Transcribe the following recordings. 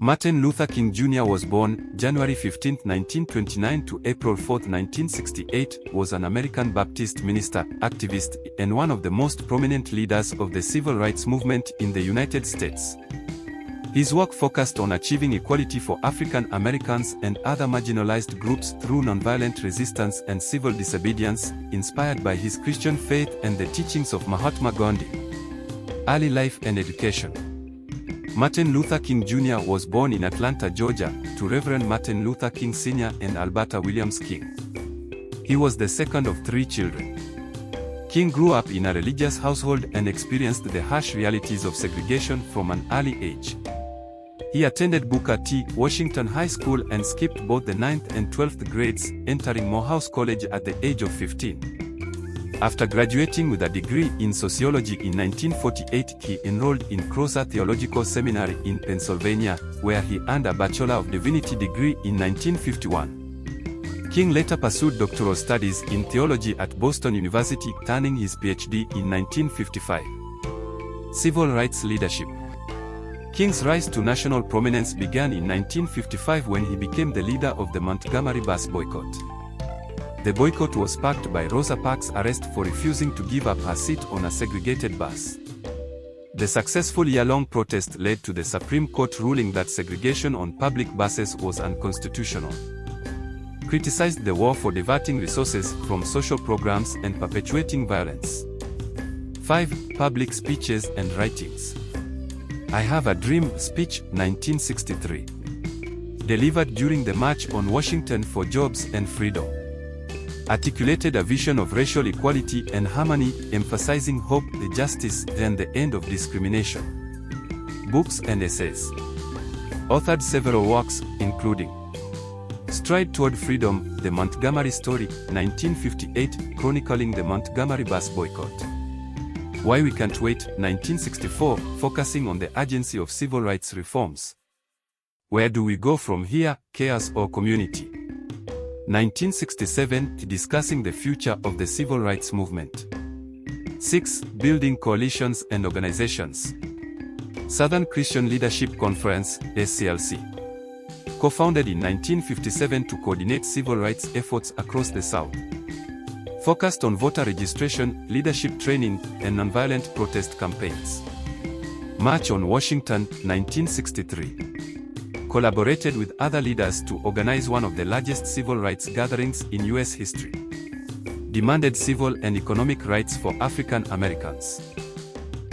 Martin Luther King Jr. was born January 15, 1929 to April 4, 1968, was an American Baptist minister, activist, and one of the most prominent leaders of the civil rights movement in the United States. His work focused on achieving equality for African Americans and other marginalized groups through nonviolent resistance and civil disobedience, inspired by his Christian faith and the teachings of Mahatma Gandhi. Early life and education. Martin Luther King Jr. was born in Atlanta, Georgia, to Reverend Martin Luther King Sr. and Alberta Williams King. He was the second of 3 children. King grew up in a religious household and experienced the harsh realities of segregation from an early age. He attended Booker T. Washington High School and skipped both the 9th and 12th grades, entering Morehouse College at the age of 15. After graduating with a degree in sociology in 1948, he enrolled in Crozer Theological Seminary in Pennsylvania, where he earned a Bachelor of Divinity degree in 1951. King later pursued doctoral studies in theology at Boston University, earning his PhD in 1955. Civil rights leadership. King's rise to national prominence began in 1955 when he became the leader of the Montgomery bus boycott. The boycott was sparked by Rosa Parks' arrest for refusing to give up her seat on a segregated bus. The successful year-long protest led to the Supreme Court ruling that segregation on public buses was unconstitutional. Criticized the war for diverting resources from social programs and perpetuating violence. 5. Public speeches and writings. I Have a Dream speech, 1963. Delivered during the March on Washington for Jobs and Freedom. Articulated a vision of racial equality and harmony, emphasizing hope, the justice, and the end of discrimination. Books and essays. Authored several works, including Stride Toward Freedom, The Montgomery Story, 1958, chronicling the Montgomery bus boycott. Why We Can't Wait, 1964, focusing on the urgency of civil rights reforms. Where Do We Go From Here, Chaos or Community? 1967, discussing the future of the civil rights movement. 6. Building coalitions and organizations. Southern Christian Leadership Conference, SCLC. Co-founded in 1957 to coordinate civil rights efforts across the South. Focused on voter registration, leadership training, and nonviolent protest campaigns. March on Washington, 1963. Collaborated with other leaders to organize one of the largest civil rights gatherings in U.S. history. Demanded civil and economic rights for African Americans.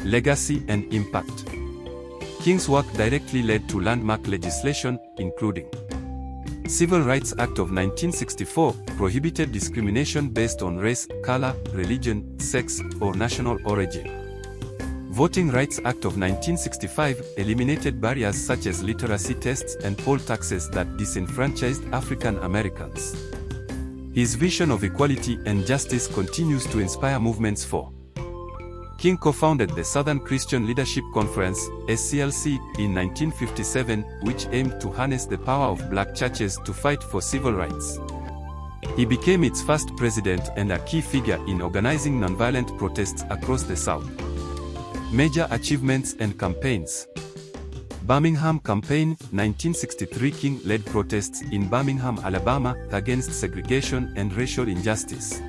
Legacy and impact. King's work directly led to landmark legislation, including Civil Rights Act of 1964, prohibited discrimination based on race, color, religion, sex, or national origin. Voting Rights Act of 1965 eliminated barriers such as literacy tests and poll taxes that disenfranchised African Americans. His vision of equality and justice continues to inspire movements for. King co-founded the Southern Christian Leadership Conference, SCLC, in 1957, which aimed to harness the power of black churches to fight for civil rights. He became its first president and a key figure in organizing nonviolent protests across the South. Major achievements and campaigns. Birmingham Campaign, 1963. King led protests in Birmingham, Alabama, against segregation and racial injustice.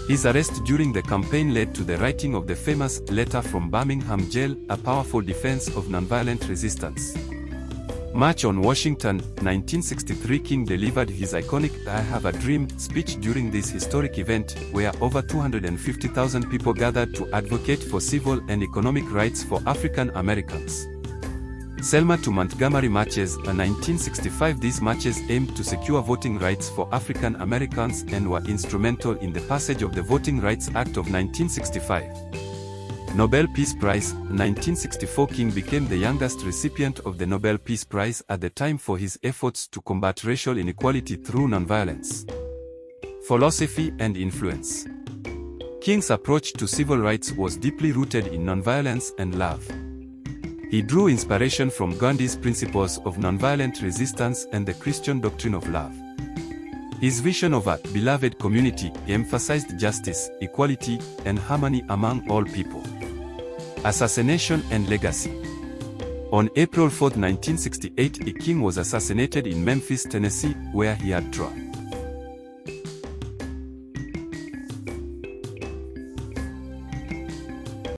His arrest during the campaign led to the writing of the famous Letter from Birmingham Jail, a powerful defense of nonviolent resistance. March on Washington, 1963. King delivered his iconic I Have a Dream speech during this historic event, where over 250,000 people gathered to advocate for civil and economic rights for African Americans. Selma to Montgomery marches, 1965. These marches aimed to secure voting rights for African Americans and were instrumental in the passage of the Voting Rights Act of 1965. Nobel Peace Prize, 1964. King became the youngest recipient of the Nobel Peace Prize at the time for his efforts to combat racial inequality through nonviolence. Philosophy and influence. King's approach to civil rights was deeply rooted in nonviolence and love. He drew inspiration from Gandhi's principles of nonviolent resistance and the Christian doctrine of love. His vision of a beloved community emphasized justice, equality, and harmony among all people. Assassination and legacy. On April 4, 1968, a king was assassinated in Memphis, Tennessee, where he had tried.